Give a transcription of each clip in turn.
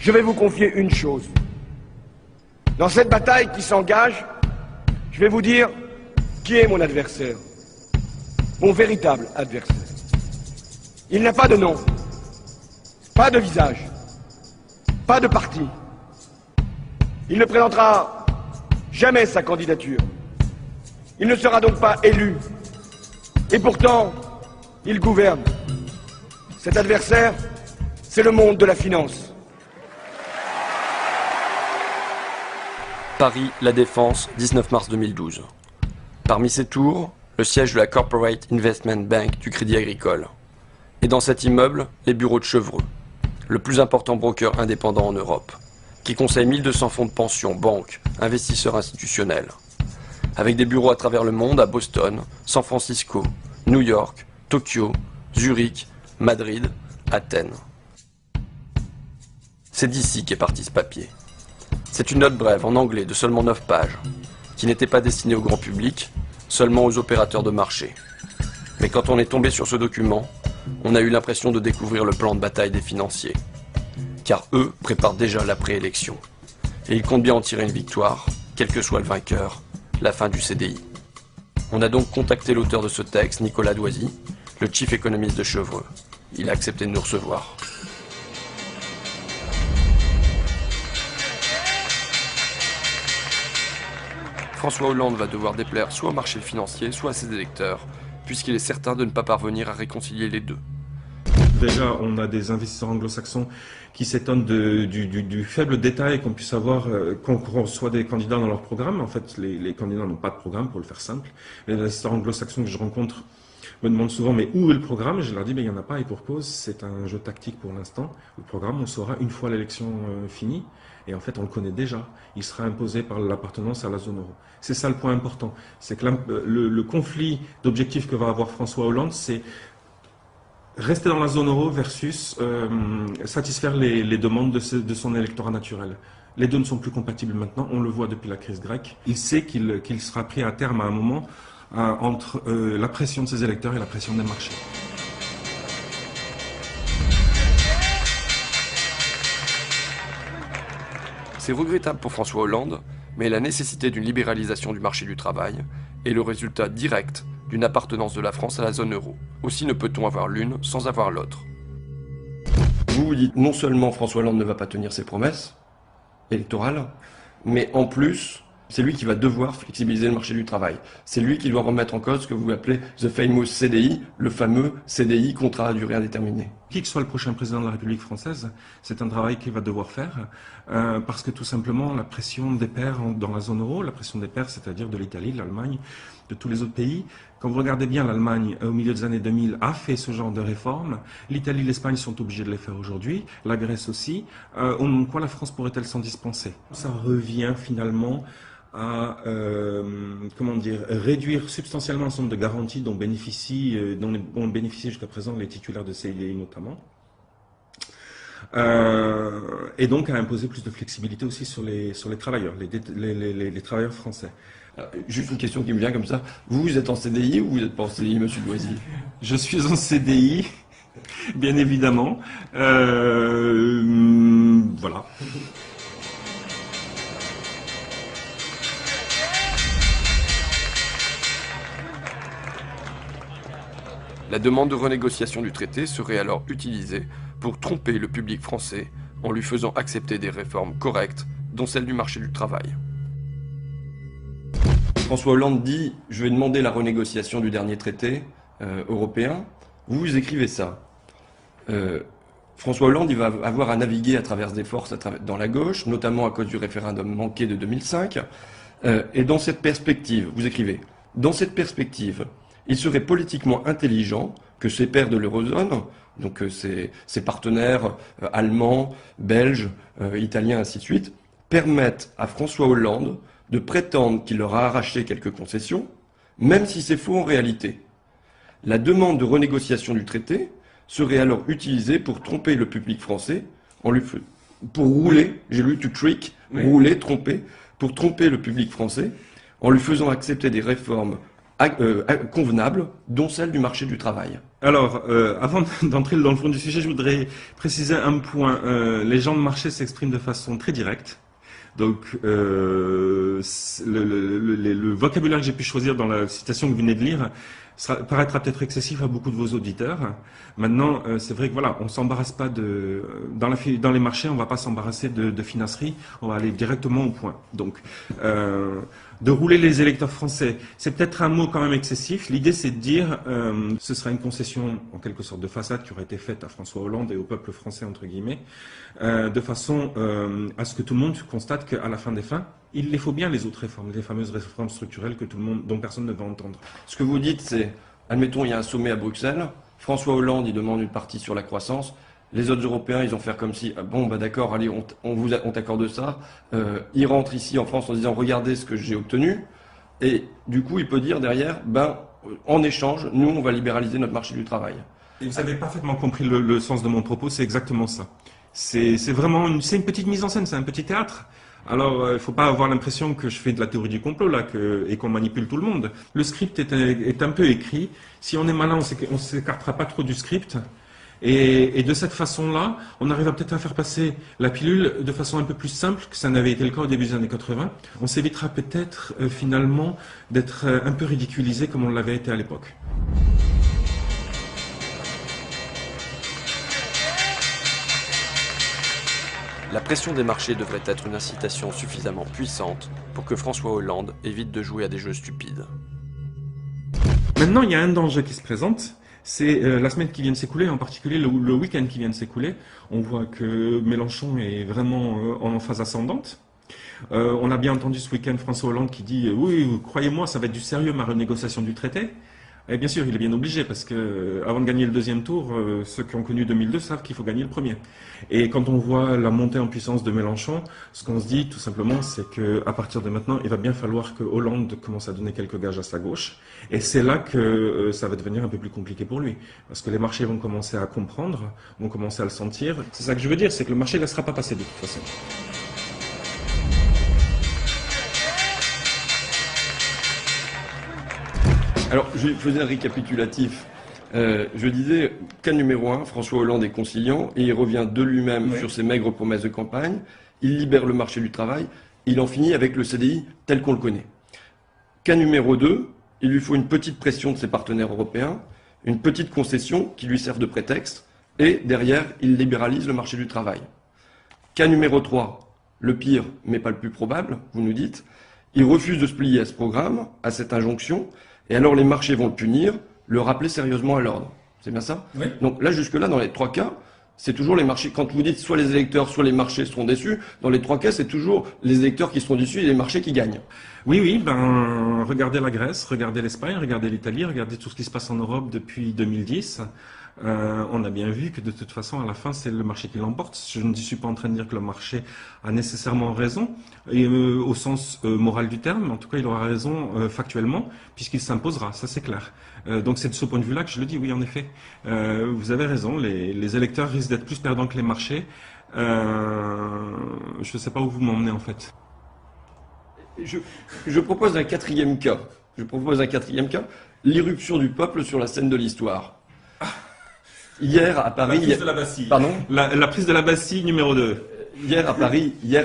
je vais vous confier une chose. Dans cette bataille qui s'engage, je vais vous dire qui est mon adversaire, mon véritable adversaire. Il n'a pas de nom, pas de visage, pas de parti. Il ne présentera jamais sa candidature. Il ne sera donc pas élu. Et pourtant, il gouverne. Cet adversaire, c'est le monde de la finance. Paris, La Défense, 19 mars 2012. Parmi ces tours, le siège de la Corporate Investment Bank du Crédit Agricole. Et dans cet immeuble, les bureaux de Chevreux, le plus important broker indépendant en Europe, qui conseille 1200 fonds de pension, banques, investisseurs institutionnels. Avec des bureaux à travers le monde, à Boston, San Francisco, New York, Tokyo, Zurich, Madrid, Athènes. C'est d'ici qu'est parti ce papier. C'est une note brève en anglais de seulement 9 pages, qui n'était pas destinée au grand public, seulement aux opérateurs de marché. Mais quand on est tombé sur ce document, on a eu l'impression de découvrir le plan de bataille des financiers. Car eux préparent déjà la préélection. Et ils comptent bien en tirer une victoire, quel que soit le vainqueur, la fin du CDI. On a donc contacté l'auteur de ce texte, Nicolas Doisy, le chief économiste de Chevreux. Il a accepté de nous recevoir. François Hollande va devoir déplaire soit au marché financier, soit à ses électeurs, puisqu'il est certain de ne pas parvenir à réconcilier les deux. Déjà, on a des investisseurs anglo-saxons qui s'étonnent du faible détail qu'on puisse avoir quand on reçoit des candidats dans leur programme. En fait, les candidats n'ont pas de programme, pour le faire simple. Les investisseurs anglo-saxons que je rencontre me demandent souvent, mais où est le programme? Je leur dis, mais il n'y en a pas, et pour cause, c'est un jeu tactique pour l'instant. Le programme, on saura une fois l'élection finie. Et en fait, on le connaît déjà. Il sera imposé par l'appartenance à la zone euro. C'est ça le point important. C'est que le conflit d'objectifs que va avoir François Hollande, c'est rester dans la zone euro versus satisfaire les demandes de son électorat naturel. Les deux ne sont plus compatibles maintenant. On le voit depuis la crise grecque. Il sait qu'il sera pris à terme à un moment entre la pression de ses électeurs et la pression des marchés. C'est regrettable pour François Hollande, mais la nécessité d'une libéralisation du marché du travail est le résultat direct d'une appartenance de la France à la zone euro. Aussi ne peut-on avoir l'une sans avoir l'autre. Vous vous dites non seulement François Hollande ne va pas tenir ses promesses électorales, mais en plus, c'est lui qui va devoir flexibiliser le marché du travail. C'est lui qui doit remettre en cause ce que vous appelez the famous CDI, le fameux CDI, contrat à durée indéterminée. Qui que soit le prochain président de la République française, c'est un travail qu'il va devoir faire, parce que tout simplement la pression des pairs dans la zone euro, la pression des pairs, c'est-à-dire de l'Italie, de l'Allemagne, de tous les autres pays. Quand vous regardez bien, l'Allemagne, au milieu des années 2000, a fait ce genre de réformes. L'Italie et l'Espagne sont obligés de les faire aujourd'hui, la Grèce aussi. Au nom de quoi la France pourrait-elle s'en dispenser? Ça revient finalement à réduire substantiellement un certain nombre de garanties dont ont bénéficié jusqu'à présent les titulaires de CDI notamment, et donc à imposer plus de flexibilité aussi sur les travailleurs, les travailleurs français. Alors, juste une question qui me vient comme ça, vous êtes en CDI ou vous n'êtes pas en CDI, monsieur Doisy? Je suis en CDI, bien évidemment, voilà. La demande de renégociation du traité serait alors utilisée pour tromper le public français en lui faisant accepter des réformes correctes, dont celle du marché du travail. François Hollande dit « Je vais demander la renégociation du dernier traité européen ». Vous écrivez ça. François Hollande il va avoir à naviguer à travers des forces dans la gauche, notamment à cause du référendum manqué de 2005. Et dans cette perspective, vous écrivez « Dans cette perspective, il serait politiquement intelligent que ses pairs de l'eurozone, donc ses partenaires allemands, belges, italiens, ainsi de suite, permettent à François Hollande de prétendre qu'il leur a arraché quelques concessions, même si c'est faux en réalité. La demande de renégociation du traité serait alors utilisée pour tromper le public français, pour rouler, j'ai lu to trick, rouler, tromper, pour tromper le public français, en lui faisant accepter des réformes convenables, dont celle du marché du travail. Alors, avant d'entrer dans le fond du sujet, je voudrais préciser un point. Les gens de marché s'expriment de façon très directe. Donc, le vocabulaire que j'ai pu choisir dans la citation que vous venez de lire paraîtra peut-être excessif à beaucoup de vos auditeurs. Maintenant, c'est vrai que voilà, on s'embarrasse pas dans les marchés, on va pas s'embarrasser de financerie, on va aller directement au point. Donc, de rouler les électeurs français, c'est peut-être un mot quand même excessif. L'idée, c'est de dire, ce sera une concession en quelque sorte de façade qui aurait été faite à François Hollande et au peuple français entre guillemets, de façon à ce que tout le monde constate qu'à la fin des fins, il les faut bien les autres réformes, les fameuses réformes structurelles que tout le monde, dont personne ne va entendre. Ce que vous dites, c'est, admettons, il y a un sommet à Bruxelles, François Hollande, il demande une partie sur la croissance, les autres Européens, ils vont faire comme si, ah bon, bah d'accord, allez, on t'accorde ça, ils rentrent ici en France en disant, regardez ce que j'ai obtenu, et du coup, il peut dire derrière, ben, en échange, nous, on va libéraliser notre marché du travail. Et vous avez parfaitement compris le sens de mon propos, c'est exactement ça. C'est vraiment une petite mise en scène, c'est un petit théâtre. Alors, il ne faut pas avoir l'impression que je fais de la théorie du complot là, et qu'on manipule tout le monde. Le script est un peu écrit. Si on est malin, on s'écartera pas trop du script. Et de cette façon-là, on arrive peut-être à faire passer la pilule de façon un peu plus simple que ça n'avait été le cas au début des années 80. On s'évitera peut-être finalement d'être un peu ridiculisé comme on l'avait été à l'époque. La pression des marchés devrait être une incitation suffisamment puissante pour que François Hollande évite de jouer à des jeux stupides. Maintenant, il y a un danger qui se présente, c'est la semaine qui vient de s'écouler, en particulier le week-end qui vient de s'écouler. On voit que Mélenchon est vraiment en phase ascendante. On a bien entendu ce week-end François Hollande qui dit « Oui, croyez-moi, ça va être du sérieux ma renégociation du traité ». Et bien sûr, il est bien obligé parce que avant de gagner le deuxième tour, ceux qui ont connu 2002 savent qu'il faut gagner le premier. Et quand on voit la montée en puissance de Mélenchon, ce qu'on se dit tout simplement, c'est que à partir de maintenant, il va bien falloir que Hollande commence à donner quelques gages à sa gauche. Et c'est là que ça va devenir un peu plus compliqué pour lui, parce que les marchés vont commencer à comprendre, vont commencer à le sentir. C'est ça que je veux dire, c'est que le marché ne laissera pas passer de toute façon. Alors, je faisais un récapitulatif. Je disais, cas numéro 1, François Hollande est conciliant et il revient de lui-même sur ses maigres promesses de campagne. Il libère le marché du travail. Il en finit avec le CDI tel qu'on le connaît. Cas numéro 2, il lui faut une petite pression de ses partenaires européens, une petite concession qui lui serve de prétexte, et derrière, il libéralise le marché du travail. Cas numéro 3, le pire, mais pas le plus probable, vous nous dites, il refuse de se plier à ce programme, à cette injonction, et alors les marchés vont le punir, le rappeler sérieusement à l'ordre. C'est bien ça? Oui. Donc là, jusque-là, dans les trois cas, c'est toujours les marchés. Quand vous dites soit les électeurs, soit les marchés seront déçus, dans les trois cas, c'est toujours les électeurs qui seront déçus et les marchés qui gagnent. Oui, ben, regardez la Grèce, regardez l'Espagne, regardez l'Italie, regardez tout ce qui se passe en Europe depuis 2010. On a bien vu que de toute façon, à la fin, c'est le marché qui l'emporte. Je ne suis pas en train de dire que le marché a nécessairement raison, et, au sens moral du terme, mais en tout cas, il aura raison factuellement, puisqu'il s'imposera, ça c'est clair. Donc c'est de ce point de vue-là que je le dis, oui, en effet. Vous avez raison, les électeurs risquent d'être plus perdants que les marchés. Je ne sais pas où vous m'emmenez en fait. Je propose un quatrième cas. L'irruption du peuple sur la scène de l'histoire. Hier à Paris. La prise de la Bastille. Pardon? La prise de la Bastille numéro 2. Hier à Paris, il y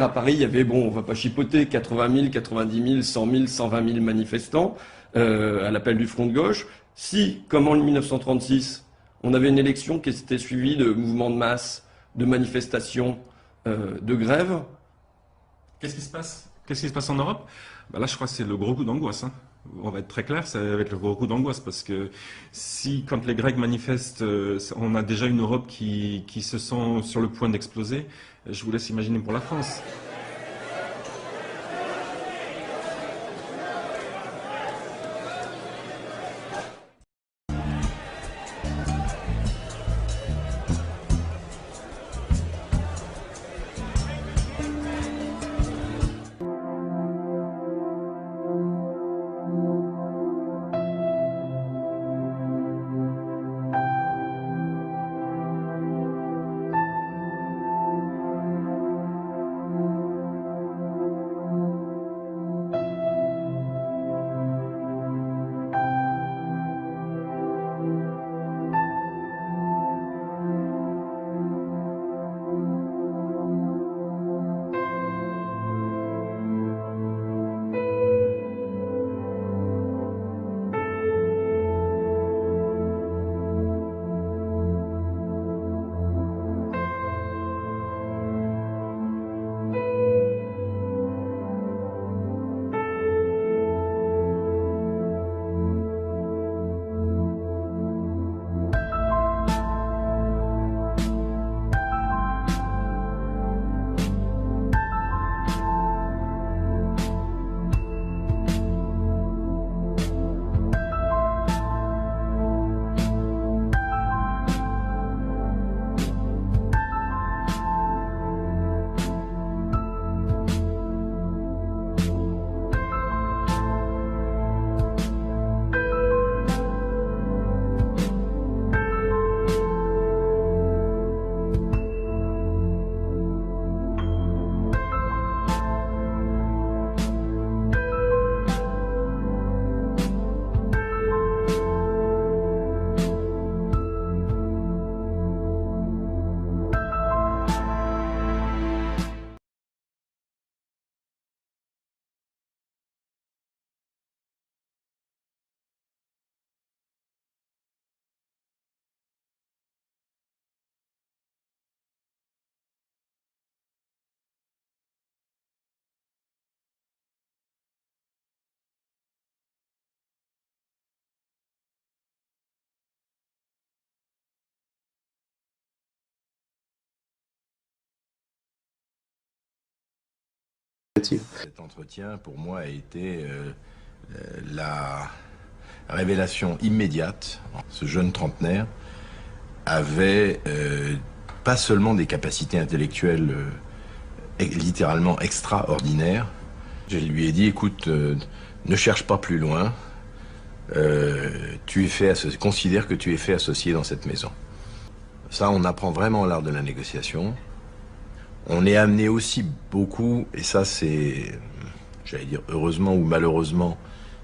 avait, bon, on va pas chipoter, 80 000, 90 000, 100 000, 120 000 manifestants à l'appel du Front de gauche. Si, comme en 1936, on avait une élection qui s'était suivie de mouvements de masse, de manifestations, de grèves. Qu'est-ce qui se passe? Qu'est-ce qui se passe en Europe? Là, je crois que c'est le gros coup d'angoisse. On va être très clair, ça va être le gros coup d'angoisse parce que si, quand les Grecs manifestent, on a déjà une Europe qui se sent sur le point d'exploser, je vous laisse imaginer pour la France. Cet entretien, pour moi, a été la révélation immédiate. Ce jeune trentenaire avait pas seulement des capacités intellectuelles littéralement extraordinaires. Je lui ai dit, écoute, ne cherche pas plus loin, considère que tu es fait associé dans cette maison. Ça, on apprend vraiment l'art de la négociation. On est amené aussi beaucoup, et ça c'est, j'allais dire heureusement ou malheureusement,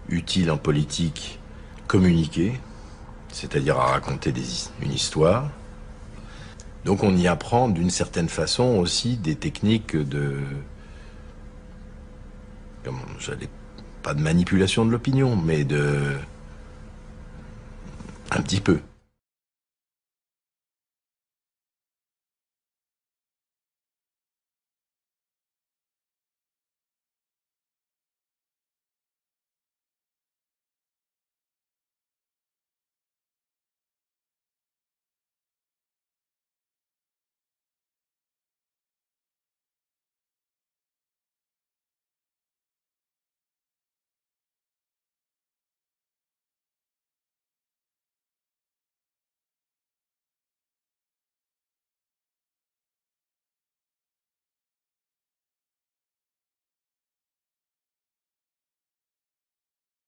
utile en politique, communiquer, c'est-à-dire à raconter une histoire. Donc on y apprend d'une certaine façon aussi des techniques pas de manipulation de l'opinion, mais un petit peu.